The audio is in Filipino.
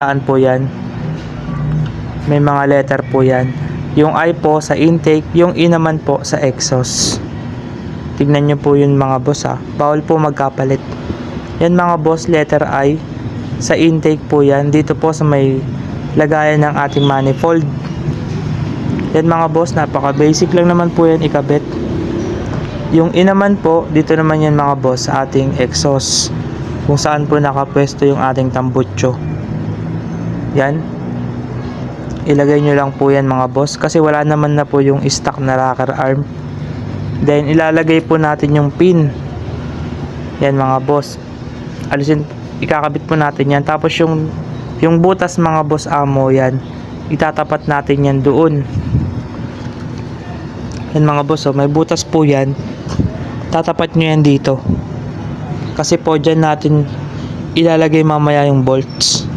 Saan po yan? May mga letter po yan. Yung I po sa intake, yung E naman po sa exhaust. Tignan nyo po yun mga boss ha. Bawal po magkapalit. Yan mga boss, letter I. Sa intake po yan. Dito po sa may lagayan ng ating manifold. Yan mga boss, napaka basic lang naman po yan ikabit. Yung E naman po, dito naman yan mga boss sa ating exhaust. Kung saan po nakapwesto yung ating tambutso. Yan. Ilagay nyo lang po yan mga boss. Kasi wala naman na po yung stock na rocker arm. Then ilalagay po natin yung pin. Yan mga boss. Alisin, ikakabit po natin yan. Tapos yung butas mga boss amo yan. Itatapat natin yan doon. Yan mga boss, oh, may butas po yan. Tatapat nyo yan dito. Kasi po dyan natin ilalagay mamaya yung bolts.